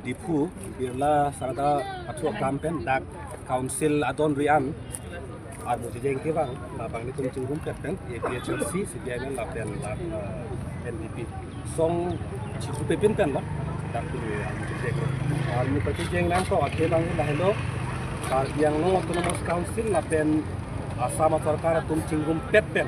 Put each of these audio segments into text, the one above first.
Dipu birla sarada atwa kampen dak council adon rian adu jeng kebang labang ni tum cungrum pen APHLC CPIN lapen NDP song cipu pepin pen lo dak tu jeng al mu pati jeng nan ko ate bang la hello kar yang no autonomous council lapen asama sarkar tum cungrum pen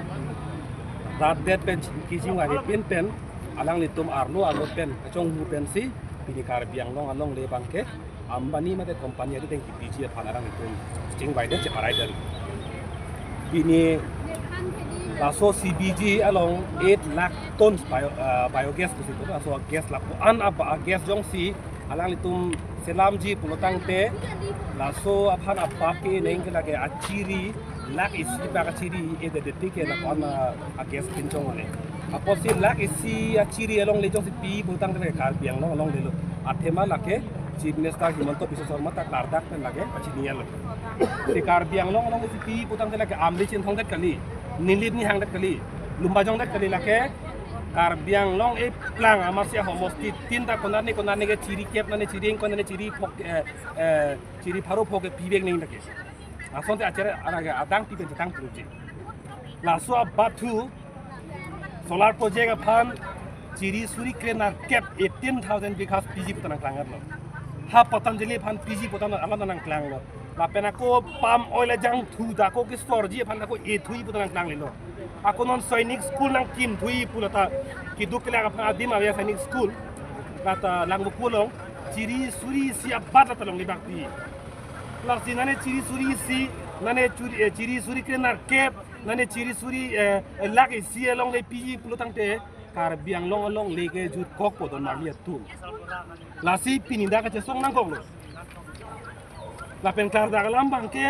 rat det pen kijing ari pen alang litum arlo alo pen chong hu pen si ini karbiang long along le bangke ambani mate kompani ade teng kipiji phanarang itu jing baide ceparai dari ini laso CBG along 8 lakh tons biogas ku situ laso gas lapo an apa gas jong si alang litum selamji pulotang te laso aphan apa ke neng ke lage achiri lak isi ba achiri ede de tike la ana gas pinchong le apo si lak isi achiri along le jong si pi pulotang te karbiang long along le lo athema lake chief minister Himanto Biswa Sarma tak lardak pen lage achiniya lo si karbiang long along si pi pulotang te lage amli chin thong det kali nilip ni hang det kali lumbajong det kali lake karbiang long e plang amasya homosti tinta konani ke ciri kep nane ciri konane ciri phok ciri pharo phok ke pibek ning dake asonte achere araga adang pibe jatang project laso batu solar project aphan ciri suri krenar kep 18000 bighas PG putana klangar lo ha patanjali phan PG putana alana nang klang lo lapena ko palm oil jang thu da ko ki storji phan ko e thui putana klang lo ako non sainik school nang kim thui pulata ki dukla ka pha dim avya sainik school kata langbu pulong ciri suri si abata talong ni bakti lar sinane ciri suri si nane ciri suri krenar kep nane ciri suri lag si along le PG pulutang te karbiang long along lege jut kok podon mali tu lasi pininda ka chesong nang kong lo la pen kar da lambang ke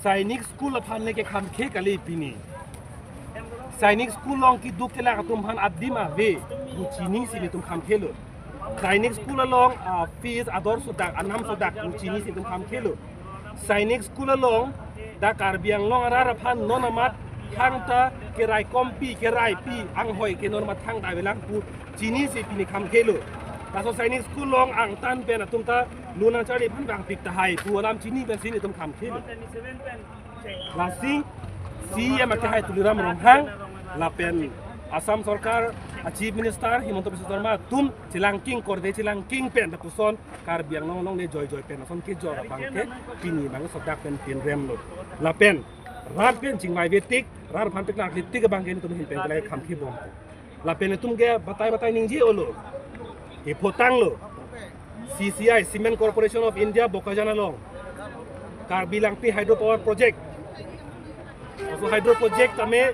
sainik school phan ne ke kham khe kali pini sainik school long ki dukela ka tum han adima ve bu chini si tum kham khelo sainik school long fees ador sudak anam sudak bu chini si tum kham khelo sainik school long da karbiang long ara phan nonamat thang ta kerai kompi kerai pi ang hoi ke non ma thang da belang pu chini se pini kham khelo แต่สายนี้สกุลลองอ่างตันเป็นตุ้มตาลูนังจารีพันบางติดตาไฮตัวลำที่นี่เป็นสิ่งที่ตุ้มทำขึ้นลาซียังมาที่ให้ตุลิรามรองหังลาเป็นอาสัมสรการChief Minister Himanta Biswa Sarma tum cilangking korde cilangking pen da puson kar biang long ne joy pen son ki jora bangke kini bang sodak pen tin rem lo la pen rat pen jingwai vetik rar phan pek nak litik bangke ni tum hin pen lai kham ki bom la pen tum ge batai ningji olo e photang lo CCI Cement Corporation of India Bokajana long kar bilang pi hydropower project also hydro project tame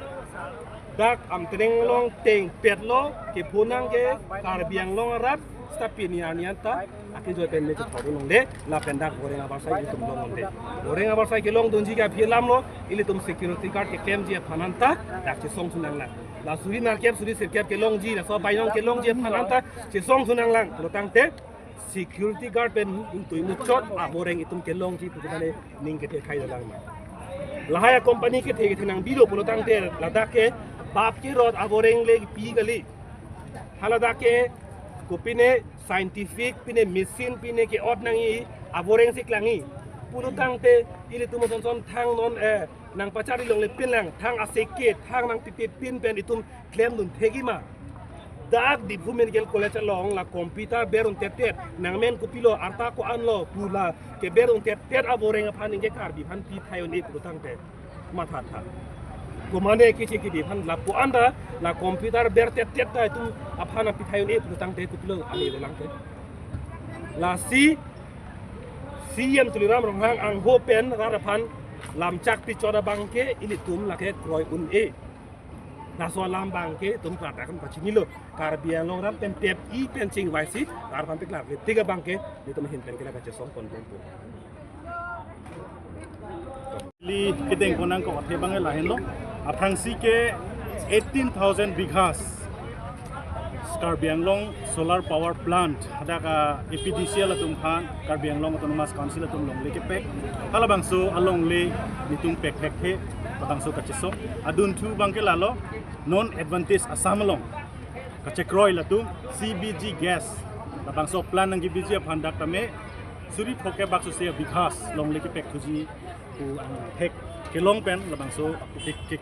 dak am tereng long teng pet lo ke punang ke kar biang long rat tapi nian ta akin joy pen ne chu thoru long de la pen dak goreng abar sai tum long de goreng abar sai ke long donji ka philam lo ili tum security guard ke claim je phananta dak chi song sunang lang la suri na kep suri sir kep ke long ji na so bai long ke long je phananta chi song sunang lang lo tang te security guard pen tui mu chot a goreng itum ke long ji pu ne ning ke the khai lang ma la haya company ke the ke nang bi lo pu lo tang te la dak ke बाप की रोड अबोरेंग ले पी गली हालादा के कुपिने साइंटिफिक पिने मशीन पिने के ऑट नंगी अबोरेंग से क्लांगी पुरु तांगते इले तुम सोन थांग नॉन नंग पचारी लोंग ले पिन लंग थांग असेके थांग नंग तिते पिन पेन इतुम क्लेम दुन थेगी मा दाग दिफु मेडिकल कॉलेज लोंग ला कंप्यूटर बेरुन तेते नंगमेन कुपिलो आर्ता को अनलो पुला के बेरुन तेते अबोरेंग फानिंग के कार बि फान पी थायोन ए पुरु तांगते मा था Kumane kiti pan la pu anda la komputer bertet ta itu apa na pitayun itu tang te kupilo ali lang te la si yam tuliram ronghang ang hopen rarapan lam chak pi choda bangke ini tum la ke kroi un e na so lam bangke tum prata kan pachini lo kar biang long ram pen tep I pen ching vai si kar pan pik la ke tiga bangke ni tum hin pen ke la ka chesong kon kon li kiteng konang ko athe bangai lahen lo aphangsi ke 18,000 bighas Karbi Anglong solar power plant ada ka EPDCL atum khan Karbi Anglong autonomous council atum long le ke pek hala bangso along le nitung pek the bangso ka cheso adun thu bangke lalo non advantage assam long ka chekroi latum CBG gas bangso plan nang GBG phandak tame suri thoke bakso se bighas long le ke pek thuji ku hek ke long pen labangso ke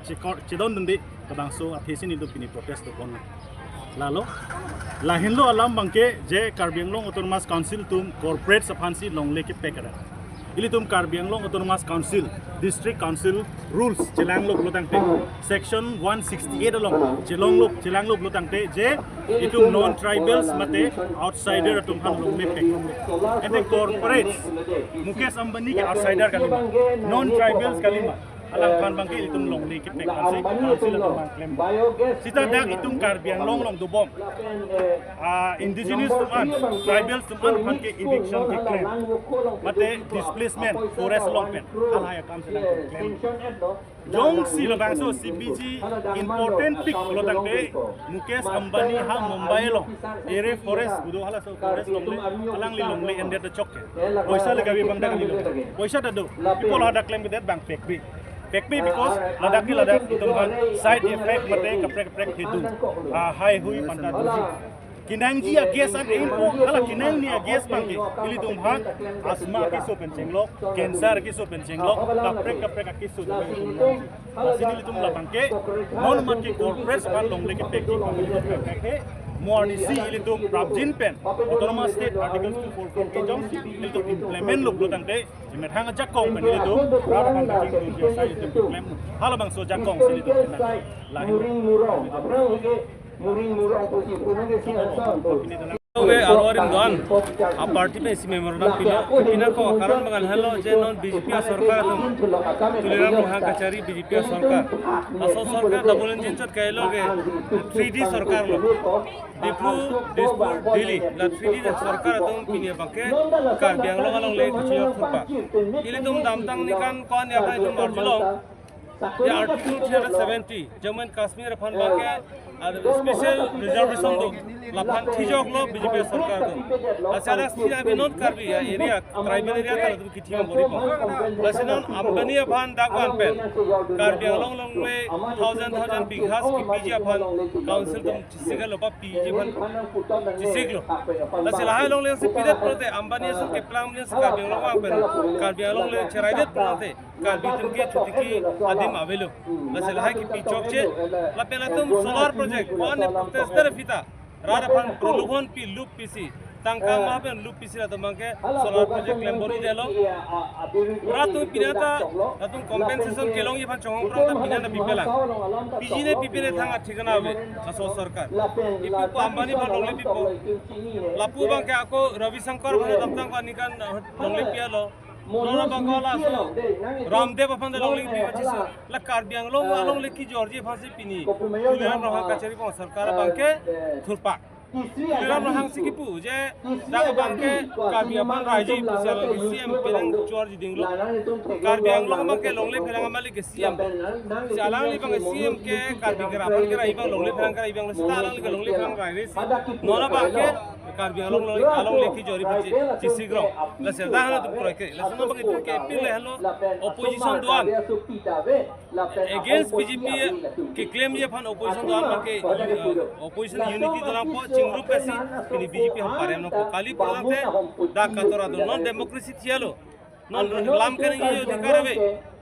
chedon dundi labangso athesin idu pini protest to kon lalo lahinlo alam bangke je Karbi Anglong autonomous council tum corporate saphansi long leke pekara ili tum Karbi Anglong autonomous council district council rules chelanglok lotang te section 168 along chelanglok lotang te je itu non tribals mate outsider tum han long me pek and the corporate Mukesh Ambani ke outsider kalima non tribals kalima alang khan bangke itum long le ke pek kanse council atum claim sita dak itum Karbi Anglong long do bom indigenous tuman tribals tuman khan ke eviction ke claim mate displacement forest long pen alaya kam se claim jong si labangso CBG important pick lo takte Mukesh Ambani ha Mumbai lo ere forest budo hala so forest long le alang li long le ender the chokke oisa le gabi bangda li oisa ta do people hada claim ke that bank pek because ladak itu kan side effect mate kaprek hidung hai hui panta tu kinang ji gas an impo hala kinang ni gas bangke ili tum han asma ki so penchenglo cancer ki so penchenglo kaprek ki so sini tum la bangke mon man ki corporate ban long le ke pek ki Morni si ili tum prabjin pen autonomous state articles 244 ke jong ili tum implement lo blotang te imethang jakong pen ili tum prab ban king tu sai tum implement hala bang so jakong sili tum lahi वे आरोरिम दोन आ पार्टी में इसी मेमोरेंडम पिना को कारण मगन हेलो जे non BJP सरकार तुलेराम रोहा कचहरी बीजेपी सरकार असो सरकार डबल इंजन चट कहलोगे 3D सरकार लो दिसपुर दिल्ली ला 3D सरकार तुम पिने बके कार बियांगलो गलों ले कुचियो फुपा इले तुम दामतांग निकान कौन या भाई तुम अर्जुलो ये आर्टिकल 370 जम्मू एंड कश्मीर फन बाके स्पेशल रिजर्वेशन दो लाफान थीजोक लो बीजेपी सरकार दो अचारा स्थिरा बिनोद करबी एरिया ट्राइबल एरिया तर दु किथि बोरी पो लसनन आमबानी अफान दागवान पेन कार्बी आंगलंग लंग में 1000 बिघास की पीजी अफान काउंसिल तुम चिसिगल लोपा पीजी फन चिसिगलो लसलाहा लंग ले से पिदत प्रोते आमबानी से के प्लाम ने कार्बी आंगलंग पेन कार्बी आंगलंग ले चराइदत प्रोते कार्बी तुम के छुट्टी की आदिम आवेलो लसलाहा की पीचोक चे लपेला तुम सोलर प्रोजेक्ट वन प्रोटेस्टर फिता राराफान प्रलोभन पी लुप पीसी तंका माहबेन लुप पीसी ला तमके सोलर प्रोजेक्ट लेम्बोरी देलो रातु पिनाता रातु कॉम्पेंसेशन केलोंग यफान चोंग प्रता पिनाता पिपेला पिजिने पिपेले थांगा ठिकाना आवे असो सरकार इपु को अंबानी भा लोंगले पिपो लापु बांके आको रविशंकर भा दप्तांग को निकान लोंगले पियालो नोना बंगाला रामदेव अपन दे लोंगले पिपचिस ला कार्बी आंगलंग आलोंग लेकी जॉर्जी फांसी पिनी कुलिया रहा कचेरी को सरकार बांके थुरपा कुलिया रहा सिकिपु जे दाग बांके कार्बी अपन राजी पुसल सीएम पेरंग जॉर्ज दिंगलो कार्बी आंगलंग बांके लोंगले फेरंग माली के सीएम चालांगली बांके सीएम के कार्बी के राफन के राइबा लोंगले फेरंग के राइबा स्टालांगली के लोंगले फेरंग राइरे नोना बांके कार्बी आंगलंग लेकी जॉरी पची चिसिग्रो लसे दाहना तो पुरा के लसना बांके तो के पिल हेलो ओपोजिशन दुआन अगेंस्ट बीजेपी के क्लेम ये फन ओपोजिशन दुआन बांके ओपोजिशन यूनिटी दुआन पो चिंगरू पेसी कि बीजेपी हम पारे नो काली पड़ते दा कतरा दो नॉन डेमोक्रेसी थियालो नॉन लाम करने की अधिकार है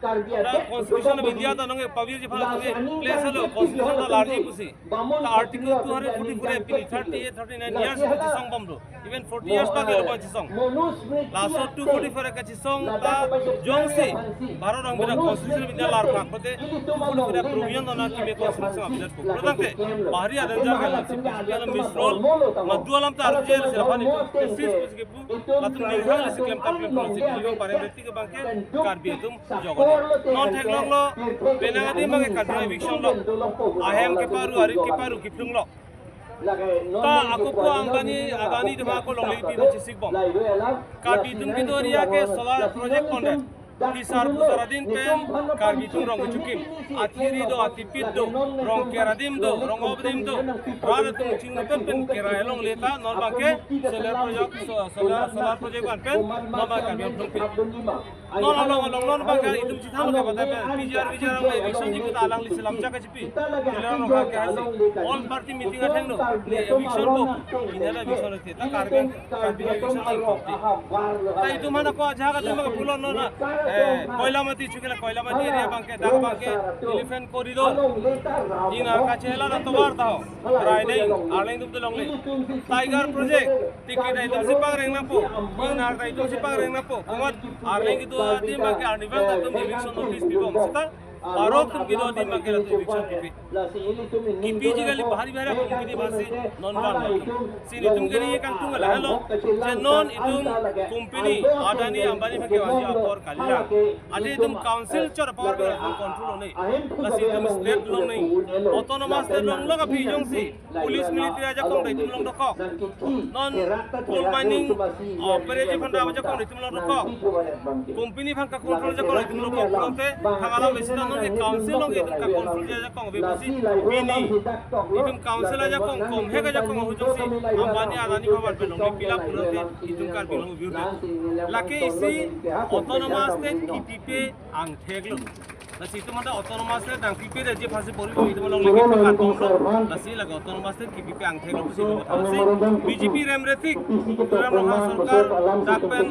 कॉन्स्टिट्यूशन में दिया था नंगे पविर जी फला तंगे प्लेस हेलो कॉन्स्टिट्यूशन दा लार्जी पुसी ता आर्टिकल 244 एपी 38 39 इयर्स की संग बमरो इवन 40 इयर्स का गेलो पंची संग लास्ट 244 का चिसंग ता जोंगसे बारो रंग बिना कॉन्स्टिट्यूशन में दिया लार पाखते 244 प्रोविजन दना की में कॉन्स्टिट्यूशन अपडेट को प्रदंते बाहरी आदंजा का सिपिकल मिसरोल मधुलम ता अर्जेल सिरफानी सिस पुस के पु लतम निघाल से क्लेम ता क्लेम प्रोसी बिलियो पारे व्यक्ति के बांके कार्बी तुम जगो नॉन टेक्नोलॉजी लो पेनागदी मगे कार्बी विक्शन लो आहेम के पारू किप्लुंग लो ता aku ko ambani agani dema ko longlei pi no chisik bom Karbi तुम की दोरिया के सोलर प्रोजेक्ट कोंडे Tisar pusaradin pen karbi tung rong cukim athiri do atipit do rong keradim do rong obdim do rada tung ching pen keralong leta non bangke solar project ban pen non bangke karbi tung non along bangke itum citham ka bata pen pijar rang election ji ko alang li selam chaka chipi tilang no ka hasi all party meeting atheng do election bo inela election the ta karbi election ta itu mana ko jaga tum ka pulon no na कोयलामती चुकेला कोयलामती एरिया बांके दाग बांके elephant corridor इन का चेला ना तवार था राइडे आलें तुम तो लोंगले टाइगर प्रोजेक्ट टिकट है तुम सिपाग रेंगना पो इन आर टाइ तुम सिपाग रेंगना पो कोमत आलें की तो आदि बांके आर्टिफैक्ट तुम एविक्शन नोटिस भी बम सता बारो तुम की दो दिन बांके तुम एविक्शन की पीजी गली भारी भारी कंपनी बासे नॉन बान सिनी तुम के लिए kan तुम हेलो जे नॉन इतुम कंपनी आदानी अंबानी के वासी और कालिला आदि तुम काउंसिल चर पावर कंट्रोल नहीं लसी तुम स्टेट लोग नहीं ऑटोनोमस स्टेट लोग का फिजों से पुलिस मिलिट्री आजा कम तुम लोग रखो non coal mining operative fund आजा कम तुम लोग रखो कंपनी फंड का कंट्रोल जा कम तुम लोग रखते हमारा बेसिस ये काउंसिल लोग का कंट्रोल जा कम बेबसी बिनी इतुम काउंसिल आजा कम है जा कम हो जोसी अंबानी आदानी भवन पे लोग पिला पुरते इतुम कार बिलों विरुद्ध लाके इसी ऑटोनोमस स्टेट कीपीपे आंगथेगलो लसी तो मतलब ऑटोनोमस स्टेट आंगपीपे जे फासे पोरी इतुम लोग लेके तो काटो लसी लगा ऑटोनोमस स्टेट कीपीपे आंगथेगलो कुछ तो बतासे बीजेपी रेमरेथिक राम सरकार दाकपेन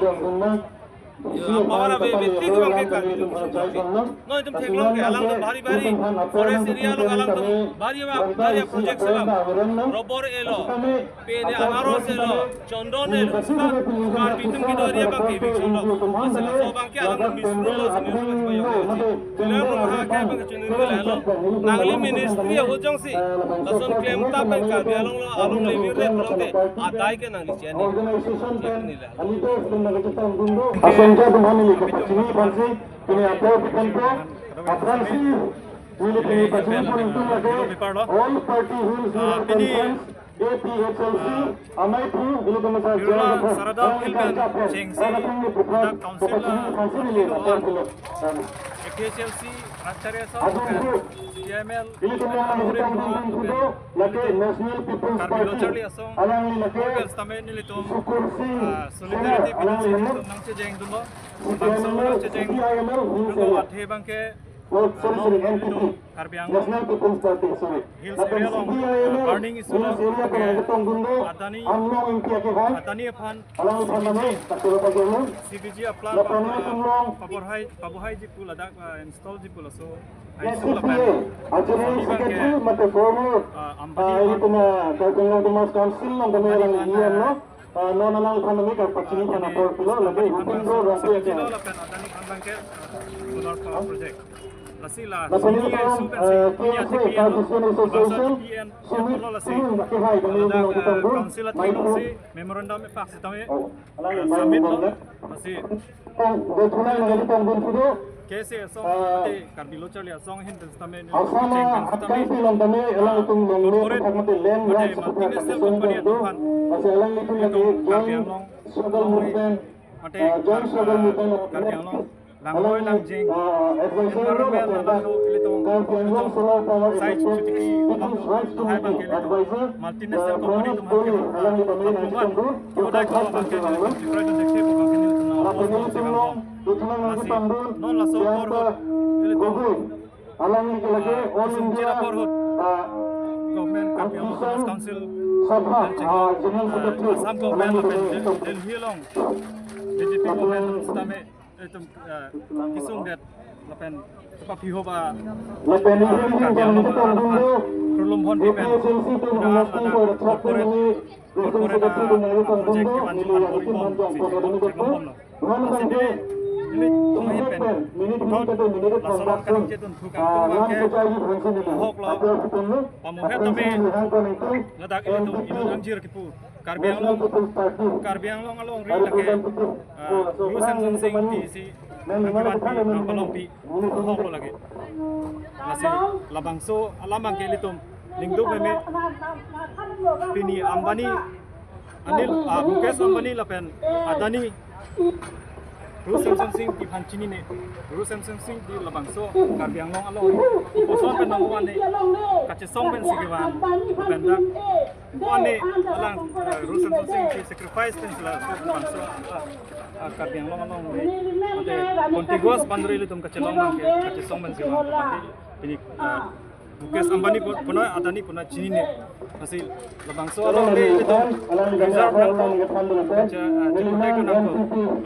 पावरा व्यक्ति के बांके कार्बी नो एकदम ठेकलो के अलग तो भारी फॉरेस्ट एरिया लोग अलग तो भारी प्रोजेक्ट से रबर एलो पेने अनारस एलो चंदन एलो कार्बी तुम की दोरिया बांके विक्शन लो असला सो बांके अलग मिसरो लो समिरो में यो तिले रहा के बांके चुनिरो लेलो नागली मिनिस्ट्री हो जंग से लसन क्लेम ता पे कार्बी अलग ले विरे प्रते आदाय के नागली चेनी Asenja तुम्हारे लिए पश्चिमी बंसी तुम्हें अपोज करके अफ्रांसी विल बी पश्चिमी पर इंटू लगे all party rules and consents APHLC अमेठी विल बी मसाज सरदा फिल्म चेंगसी the council APHLC Acharya Song Aduh, CML ini semua kita mungkin itu lagi National People's Karbilo Party. Charlie Asong Alang ni lagi Google Stamen nilitum Sukur Singh, Solidarity alang ni Pinang lagi nang Chejeng Duno CPML, Bangso Chejeng CPIML, Duno Athe Bangke sorry, NPP, Karbiang National People's Party, sorry. Hills Lapan area long CPIML, burning isu Hills area kan ada tonggundo, Adani Amlong MP ke kan? Atani Aphan Alang ni panamai, tak perlu pakai lu. CBG Aplan Lapan ni tumlong. Paborhai Jipul ada install Jipul so SPA, Acharya Secretary, mata former, itu na Kalkanga Dimas Council, nang kami orang iyan no. Non alang pandemi kan pacini kan apor pula, lagi hukundo rasa Silo aja. lapan Adani Bangke solar power project Lasila Lapan itu kan KSA, Constitution Association, sumit turun pakai hai kami orang kita tu. Council at Trinong memorandum e fax tame Alang ni submit baik lo banget. kasi Betulan yang tonggun tu. kese song te Karbilo Charlie song hin tame Asana akan film kami alang itu mengurusi agama land rights multinational company itu. Masih alang itu lagi joint struggle movement, joint struggle movement. Karbiang long Langoy lang jing Advisor Kalpianglong Solar Power Electric People's Rights Committee Advisor multinational company alang itu kami nanti tunggu. Kita akan berjalan. Lapangin tulong, tutulan lagi pandun, siapa Google, alang ini lagi All India government Karbiang Council Sabha, General Secretary, Assam government Delhi long BJP government tame itu kisung dat lapan sebab hihoba Lapan ini kan kita tunggu. Perlumbon pipen UPSLC itu mengasih pada terakhir ini Presiden Secretary dengan tunggu nilai lagi manjang pada ini betul. Mana sampai ini Tumpen, minit transaksi, nan kecaji bangsa ini. Apa itu? pamuhet tame ngadak itu anjir kipu Karbiang long along ri lake rusen sing di si akibat di palong pi hok lo lagi nasi labangso alamang ke litum lingduk meme pini Ambani Anil Mukesh Ambani lapen Adani Rusen sing di pancini ne Rusen sing di labangso Karbiang long along uson pen nongwan ne kacesong pen sigiwan pendak One alang Rusen sing di sacrifice pen sila labangso Karbiang long along ne ate contiguous bandri litum kacelong bang ke kacesong pen sigiwan ini Mukesh Ambani puna Adani puna chini ne masih labangso along ne itu reserve cuma itu nangko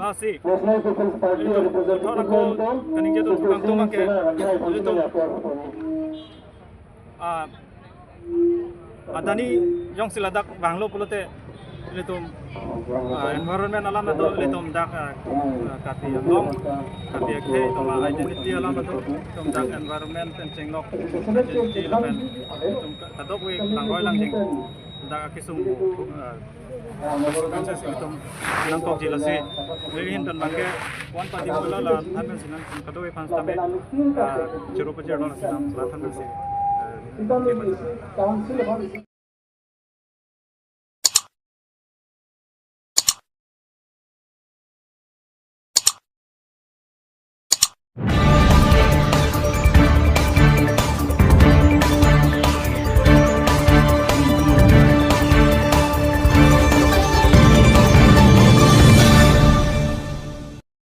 masih National People's Party representative kaning jatuh tukang tu make itu Adani yang siladak banglo pulote itu environment alam itu itu dak kati long kati ke itu identity alam itu dak environment penceng lok identity alam itu kadok we langoi langjing dak kisung konses itu nang kok jilasi rehin dan bangke wan pati bola la hamen sinan kadok we fans tame jero pajer don sinam selatan si council